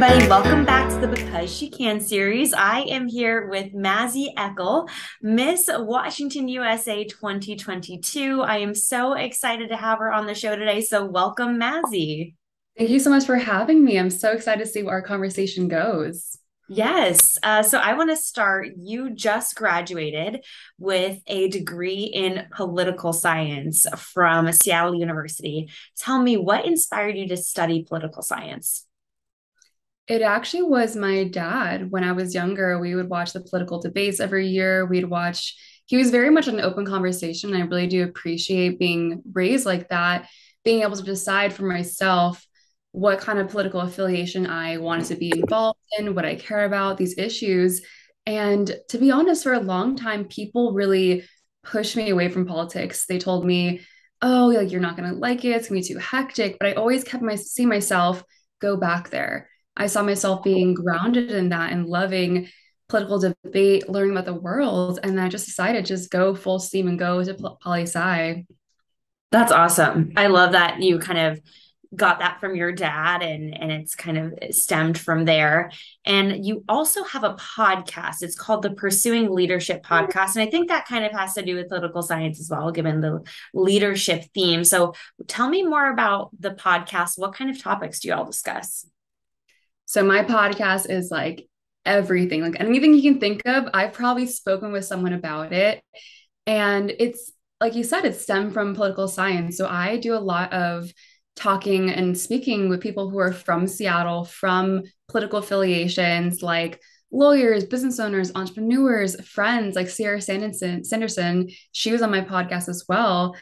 everybody. Welcome back to the Because She Can series. I am here with Mazzy Eckel, Miss Washington, USA 2022. I am so excited to have her on the show today. So welcome, Mazzy. Thank you so much for having me. I'm so excited to see where our conversation goes. Yes. So I want to start. You just graduated with a degree in political science from Seattle University. Tell me, what inspired you to study political science? It actually was my dad. When I was younger, we would watch the political debates every year. He was very much an open conversation. I really do appreciate being raised like that, being able to decide for myself what kind of political affiliation I wanted to be involved in, what I care about, these issues. And to be honest, for a long time, people really pushed me away from politics. They told me, oh, like you're not going to like it. It's going to be too hectic. But I always see myself go back there. I saw myself being grounded in that and loving political debate, learning about the world. And I just decided just go full steam and go to poli sci. That's awesome. I love that you kind of got that from your dad and it's kind of stemmed from there. And you also have a podcast. It's called the Pursuing Leadership Podcast. And I think that kind of has to do with political science as well, given the leadership theme. So tell me more about the podcast. What kind of topics do you all discuss? So my podcast is like everything, like anything you can think of. I've probably spoken with someone about it. And it's like you said, it's stemmed from political science. So I do a lot of talking and speaking with people who are from Seattle, from political affiliations like lawyers, business owners, entrepreneurs, friends like Sanderson. She was on my podcast as well.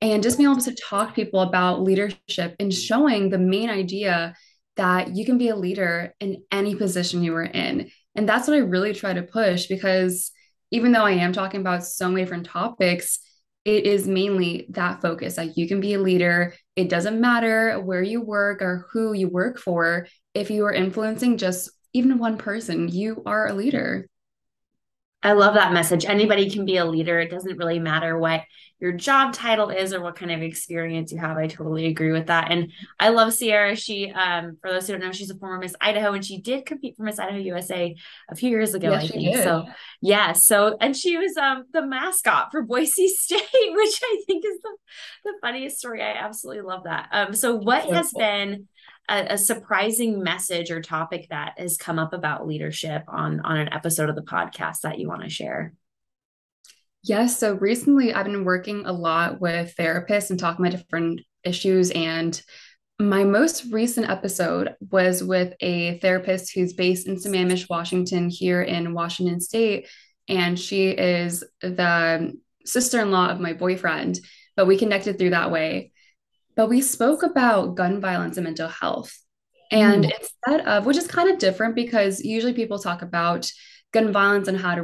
And just being able to talk to people about leadership and showing the main idea that you can be a leader in any position you are in. And that's what I really try to push because even though I am talking about so many different topics, it is mainly that focus that you can be a leader. It doesn't matter where you work or who you work for. If you are influencing just even one person, you are a leader. I love that message. Anybody can be a leader. It doesn't really matter what your job title is or what kind of experience you have. I totally agree with that. And I love Sierra. She, for those who don't know, she's a former Miss Idaho and she did compete for Miss Idaho USA a few years ago, Yes, I she think. did. So yeah. So, and she was the mascot for Boise State, which I think is the funniest story. I absolutely love that. So what So has been a surprising message or topic that has come up about leadership on an episode of the podcast that you want to share? yes. So recently I've been working a lot with therapists and talking about different issues. And my most recent episode was with a therapist who's based in Sammamish, Washington, here in Washington State. And she is the sister-in-law of my boyfriend, but we connected through that way. But we spoke about gun violence and mental health. And Mm, instead of, which is kind of different because usually people talk about gun violence and how to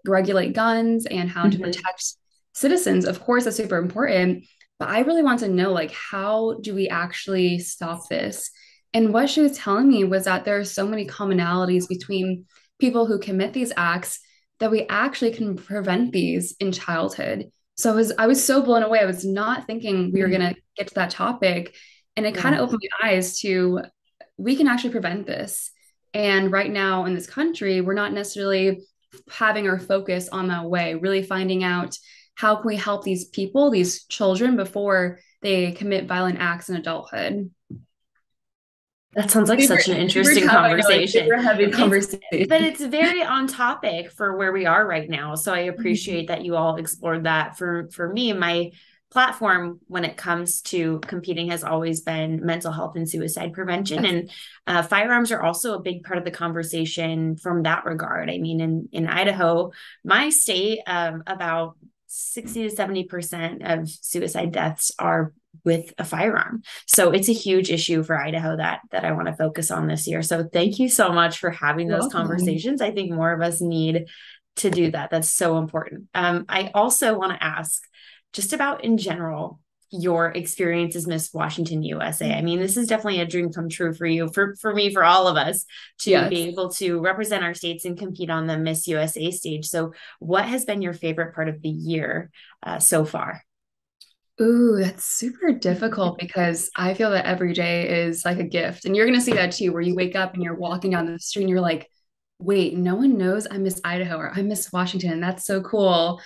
regulate guns and how to mhm. protect citizens. Of course, that's super important. But I really want to know, like, how do we actually stop this? And what she was telling me was that there are so many commonalities between people who commit these acts that we actually can prevent these in childhood. So I was so blown away. I was not thinking we were Mm, gonna get to that topic. And it kind yeah. of opened my eyes to we can actually prevent this. And right now in this country, we're not necessarily having our focus on that way, really finding out how can we help these people, these children, before they commit violent acts in adulthood. That sounds like Super, such an super interesting tough. I know, like conversation. super heavy It's but conversation. it's very on topic for where we are right now. So I appreciate that you all explored that. For me, my platform when it comes to competing has always been mental health and suicide prevention. Yes. And firearms are also a big part of the conversation from that regard. I mean, in Idaho, my state, about 60 to 70% of suicide deaths are with a firearm. So it's a huge issue for Idaho that I want to focus on this year. So thank you so much for having those Welcome. conversations. I think more of us need to do that. That's so important. I also want to ask just about in general your experience as Miss Washington USA. I mean, this is definitely a dream come true for you, for me, for all of us to be Yes. able to represent our states and compete on the Miss USA stage. So, what has been your favorite part of the year so far? Ooh, that's super difficult because I feel that every day is like a gift. And you're going to see that too, where you wake up and you're walking down the street and you're like, wait, no one knows I'm Miss Idaho or I'm Miss Washington. And that's so cool.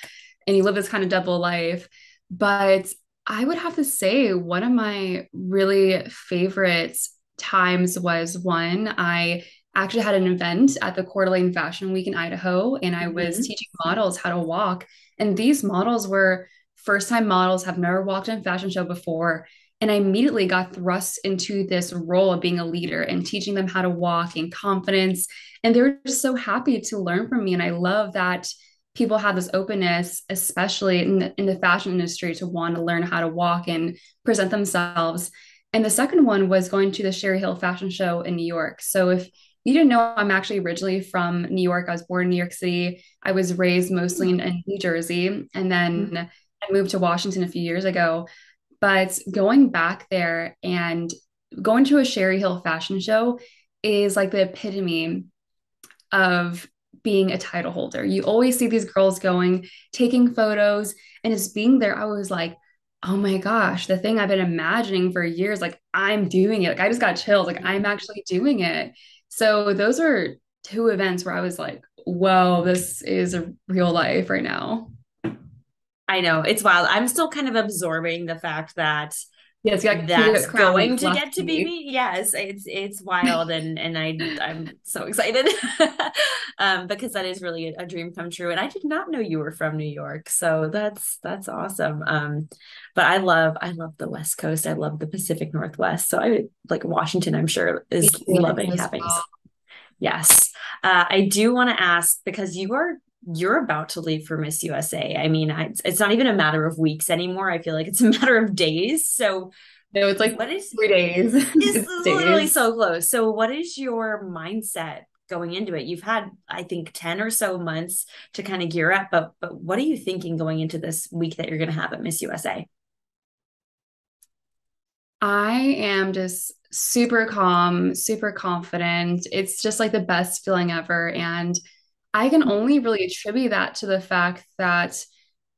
And you live this kind of double life. But I would have to say one of my really favorite times was one, I actually had an event at the Coeur d'Alene Fashion Week in Idaho, and I was Mhm. teaching models how to walk. And these models were first time models, have never walked in a fashion show before. And I immediately got thrust into this role of being a leader and teaching them how to walk in confidence. And they were just so happy to learn from me. And I love that people have this openness, especially in the fashion industry, to want to learn how to walk and present themselves. And the second one was going to the Sherry Hill Fashion Show in New York. So if you didn't know, I'm actually originally from New York. I was born in New York City. I was raised mostly in New Jersey. And then I moved to Washington a few years ago. But going back there and going to a Sherry Hill fashion show is like the epitome of being a title holder. You always see these girls going, taking photos, and just being there. I was like, oh my gosh, the thing I've been imagining for years, like I'm doing it. Like I just got chills, like I'm actually doing it. So those are two events where I was like, whoa, this is a real life right now. I know it's wild. I'm still kind of absorbing the fact that Yes, you that's got crown going weeks to last get to be week. me. Yes, it's wild, and I'm so excited because that is really a dream come true. And I did not know you were from New York, so that's awesome. But I love the West Coast. I love the Pacific Northwest. So I like Washington. I'm sure Me is too, I loving do as having. well. Yes. I do want to ask because you're about to leave for Miss USA. I mean, it's not even a matter of weeks anymore. I feel like it's a matter of days. So No, it's like what is 3 days. is It's literally days. so close. So what is your mindset going into it? You've had, I think, 10 or so months to kind of gear up, but what are you thinking going into this week that you're going to have at Miss USA? I am just super calm, super confident. It's just like the best feeling ever. And I can only really attribute that to the fact that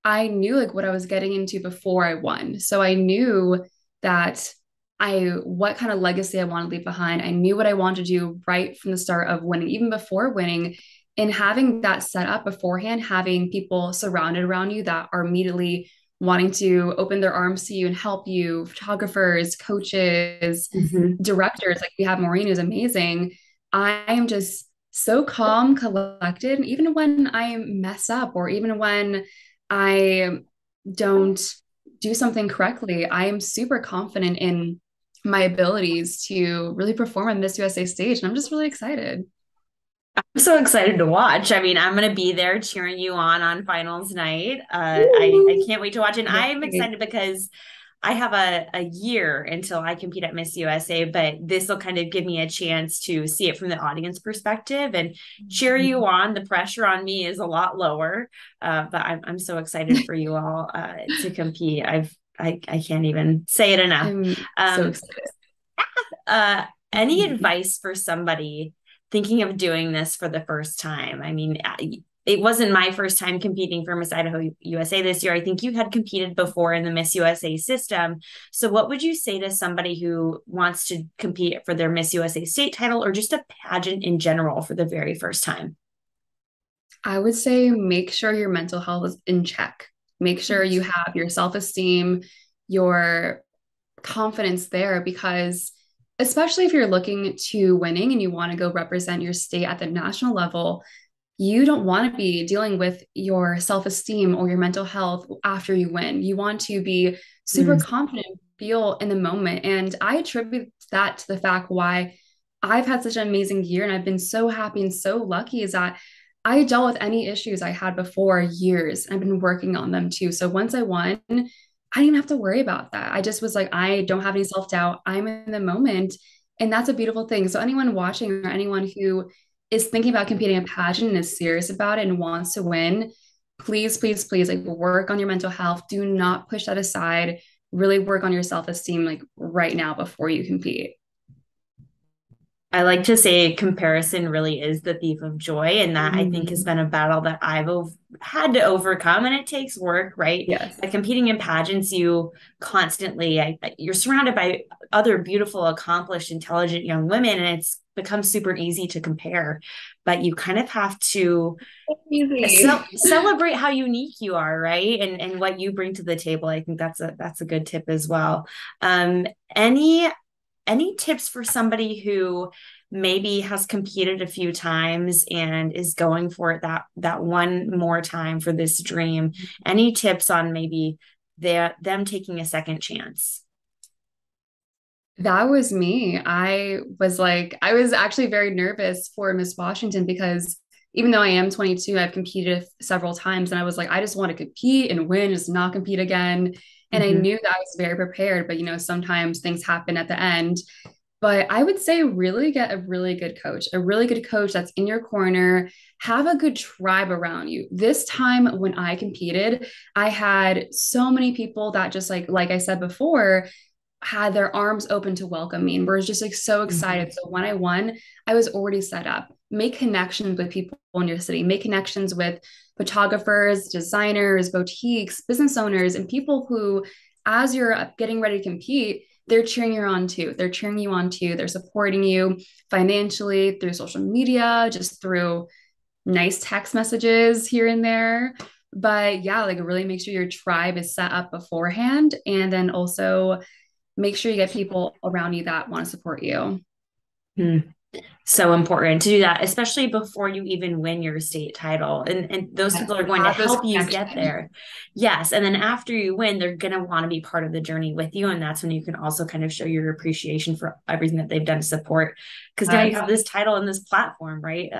I knew like what I was getting into before I won. So I knew that what kind of legacy I want to leave behind. I knew what I wanted to do right from the start of winning, even before winning. And having that set up beforehand, having people surrounded around you that are immediately wanting to open their arms to you and help you, photographers, coaches, Mhm. directors, like we have Maureen, who's amazing. I am just so calm, collected. And even when I mess up or even when I don't do something correctly, I am super confident in my abilities to really perform on Miss USA stage. And I'm just really excited. I'm so excited to watch. I mean, I'm going to be there cheering you on finals night. I Woo! can't wait to watch it. And Can't I'm wait. excited because I have a year until I compete at Miss USA, but this will kind of give me a chance to see it from the audience perspective and cheer you on. The pressure on me is a lot lower, but I'm so excited for you all to compete. I can't even say it enough. I'm so Um, excited. any advice for somebody thinking of doing this for the first time? I mean, it wasn't my first time competing for Miss Idaho USA this year. I think you had competed before in the Miss USA system. So, what would you say to somebody who wants to compete for their Miss USA state title or just a pageant in general for the very first time? I would say make sure your mental health is in check. Make sure you have your self-esteem, your confidence there, because especially if you're looking to winning and you want to go represent your state at the national level, you don't want to be dealing with your self-esteem or your mental health after you win. You want to be super Mm. confident, feel in the moment. And I attribute that to the fact why I've had such an amazing year and I've been so happy and so lucky is that I dealt with any issues I had before years. I've been working on them too. So once I won, I didn't even have to worry about that. I just was like, I don't have any self-doubt. I'm in the moment. And that's a beautiful thing. So anyone watching or anyone who is thinking about competing in a pageant and is serious about it and wants to win, please, please, please, like work on your mental health. Do not push that aside. Really work on your self-esteem like right now before you compete. I like to say comparison really is the thief of joy. And that I think has Mhm. been a battle that had to overcome. And it takes work, right? Yes. By competing in pageants, you constantly, you're surrounded by other beautiful, accomplished, intelligent young women. And it's become super easy to compare. But you kind of have to Easy. celebrate how unique you are, right? And what you bring to the table. I think that's a good tip as well. Um, any any tips for somebody who maybe has competed a few times and is going for it that one more time for this dream? Any tips on maybe them taking a second chance? That was me. I was actually very nervous for Miss Washington because even though I am 22, I've competed several times and I was like, I just want to compete and win, just not compete again. And I Mm-hmm. knew that I was very prepared, but sometimes things happen at the end. But I would say really get a really good coach that's in your corner. Have a good tribe around you. This time when I competed, I had so many people that just like I said before, had their arms open to welcome me and were just like so Mm-hmm. excited. So when I won, I was already set up. Make connections with people in your city, make connections with photographers, designers, boutiques, business owners, and people who, as you're getting ready to compete, they're cheering you on too. They're cheering you on too. They're supporting you financially through social media, just through nice text messages here and there. But yeah, like really make sure your tribe is set up beforehand. And then also make sure you get people around you that want to support you. So important to do that, especially before you even win your state title. And those Yes, people are going to have those help you get connections. there. Yes. And then after you win, they're going to want to be part of the journey with you. And that's when you can also kind of show your appreciation for everything that they've done to support. Because now you Yes, have this title and this platform, right?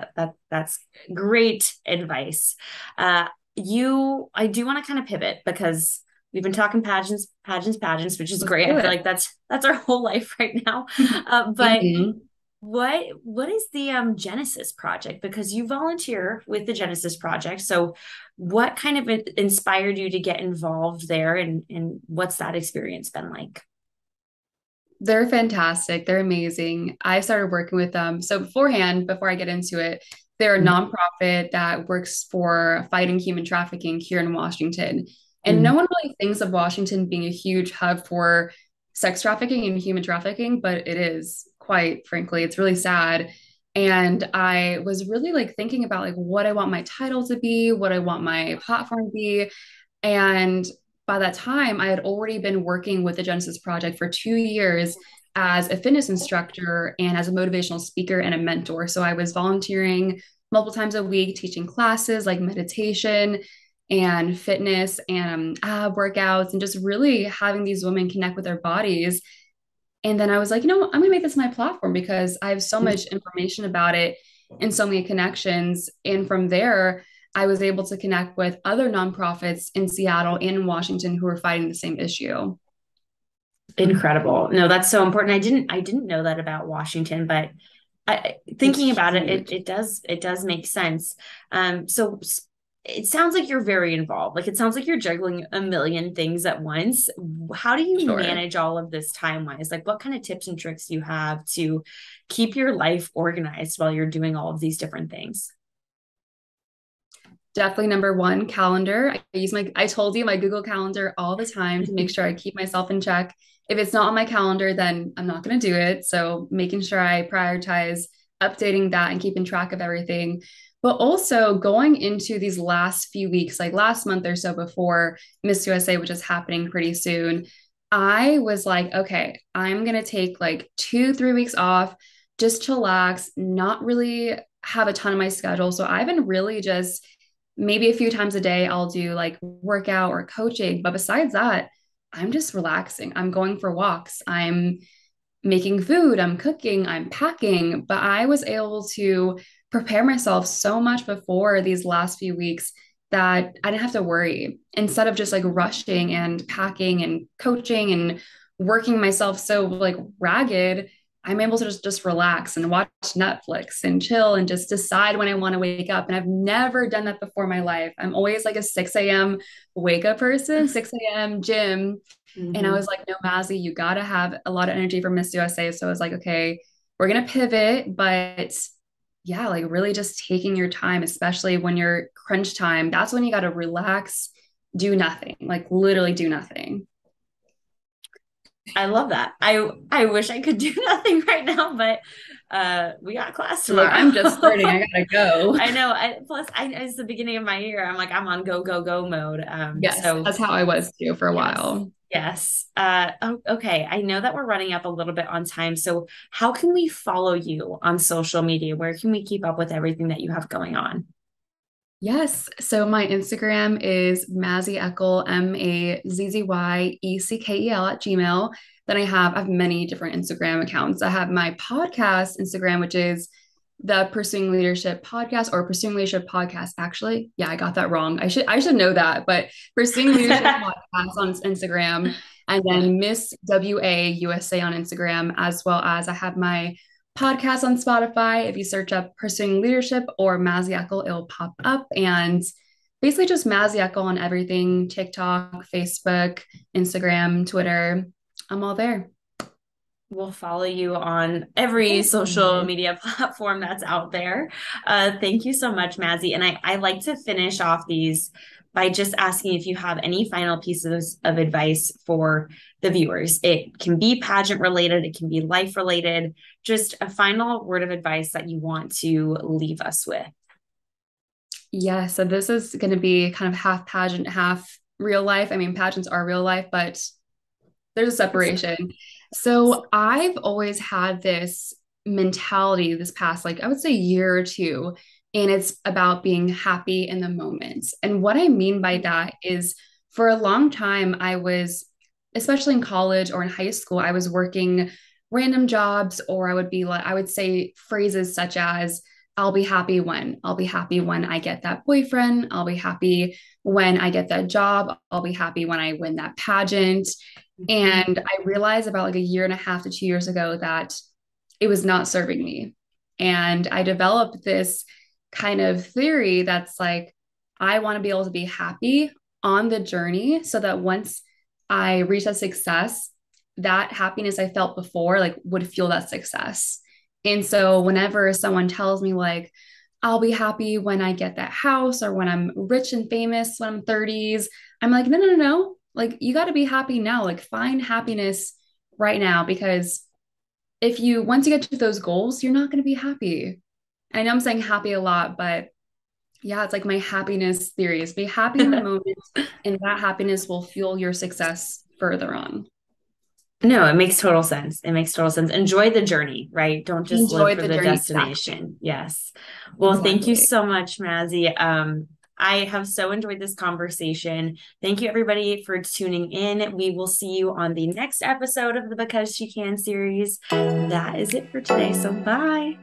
That's great advice. I do want to kind of pivot because we've been talking pageants, which is let's great. I do feel it. like that's our whole life right now. But Mhm. what is the Genesis Project? Because you volunteer with the Genesis Project. So what kind of inspired you to get involved there and what's that experience been like? They're fantastic. They're amazing. I started working with them. So beforehand, before I get into it, they're a nonprofit that works for fighting human trafficking here in Washington. And no Mm-hmm. one really thinks of Washington being a huge hub for sex trafficking and human trafficking, but it is, quite frankly. It's really sad. And I was really like thinking about like what I want my title to be, what I want my platform to be. And by that time, I had already been working with the Genesis Project for 2 years as a fitness instructor and as a motivational speaker and a mentor. So I was volunteering multiple times a week, teaching classes like meditation and fitness and ab workouts, and just really having these women connect with their bodies. And then I was like, I'm going to make this my platform because I have so much information about it and so many connections. And from there, I was able to connect with other nonprofits in Seattle and in Washington who are fighting the same issue. Incredible. No, that's so important. I didn't know that about Washington, but It's thinking about it, huge. it does make sense. So it sounds like you're very involved. Like it sounds like you're juggling a million things at once. How do you Sure. manage all of this time wise? Like what kind of tips and tricks do you have to keep your life organized while you're doing all of these different things? Definitely number one, calendar. I told you my Google Calendar all the time to make sure I keep myself in check. If it's not on my calendar, then I'm not going to do it. So making sure I prioritize updating that and keeping track of everything. But also going into these last few weeks, like last month or so before Miss USA, which is happening pretty soon, I was like, okay, I'm going to take like 2, 3 weeks off, just chillax, not really have a ton of my schedule. So I've been really just maybe a few times a day I'll do like workout or coaching. But besides that, I'm just relaxing. I'm going for walks. I'm making food. I'm cooking. I'm packing. But I was able to prepare myself so much before these last few weeks that I didn't have to worry. Instead of just like rushing and packing and coaching and working myself so like ragged, I'm able to just relax and watch Netflix and chill and just decide when I want to wake up. And I've never done that before in my life. I'm always like a 6 a.m. wake up person, 6 a.m. gym. And I Mm-hmm. was like, no, Mazzy, you got to have a lot of energy for Miss USA. So I was like, okay, we're going to pivot, but yeah, like really just taking your time, especially when you're crunch time. That's when you got to relax, do nothing, like literally do nothing. I love that. I wish I could do nothing right now, but we got class You're like, tomorrow. I'm just starting. I gotta go. I know. Plus, it's the beginning of my year. I'm like, I'm on go, go, go mode. Yes, So that's how I was too for a yes, while. yes. Okay. I know that we're running up a little bit on time. So how can we follow you on social media? Where can we keep up with everything that you have going on? Yes. So my Instagram is Mazzy Eckel, MAZZYECKEL at Gmail. Then I have many different Instagram accounts. I have my podcast Instagram, which is the Pursuing Leadership Podcast or Pursuing Leadership Podcast. Actually, yeah, I got that wrong. I should know that, but Pursuing Leadership Podcast on Instagram, and then Miss WA USA on Instagram, as well as I have my podcast on Spotify. If you search up Pursuing Leadership or Mazzy Eckel, it'll pop up. And basically just Mazzy Eckel on everything: TikTok, Facebook, Instagram, Twitter. I'm all there. We'll follow you on every social Awesome. media platform that's out there. Thank you so much, Mazzy. And I like to finish off these by just asking if you have any final pieces of advice for the viewers. It can be pageant related, it can be life related, just a final word of advice that you want to leave us with. Yeah, so this is going to be kind of half pageant, half real life. I mean, pageants are real life, but there's a separation. So I've always had this mentality this past, like I would say, year or two, and it's about being happy in the moment. And what I mean by that is for a long time, I was, especially in college or in high school, I was working random jobs, or I would be like, I would say phrases such as, I'll be happy when I get that boyfriend. I'll be happy when I get that job. I'll be happy when I win that pageant. Mhm. And I realized about like a year and a half to 2 years ago that it was not serving me. And I developed this kind of theory that's like, I want to be able to be happy on the journey so that once I reach that success, that happiness I felt before, like, would feel that success. And so whenever someone tells me, like, I'll be happy when I get that house or when I'm rich and famous when I'm 30s, I'm like, no, no, no, no. Like, you got to be happy now. Like, find happiness right now, because if you once you get to those goals, you're not going to be happy. I know I'm saying happy a lot, but yeah, it's like my happiness theory is be happy in the moment, and that happiness will fuel your success further on. No, it makes total sense. It makes total sense. Enjoy the journey, right? Don't just live Enjoy for the the journey. Exactly. destination. Yes. Well, thank you Exactly. so much, Mazzy. I have so enjoyed this conversation. Thank you, everybody, for tuning in. We will see you on the next episode of the Because She Can series. That is it for today. So, bye.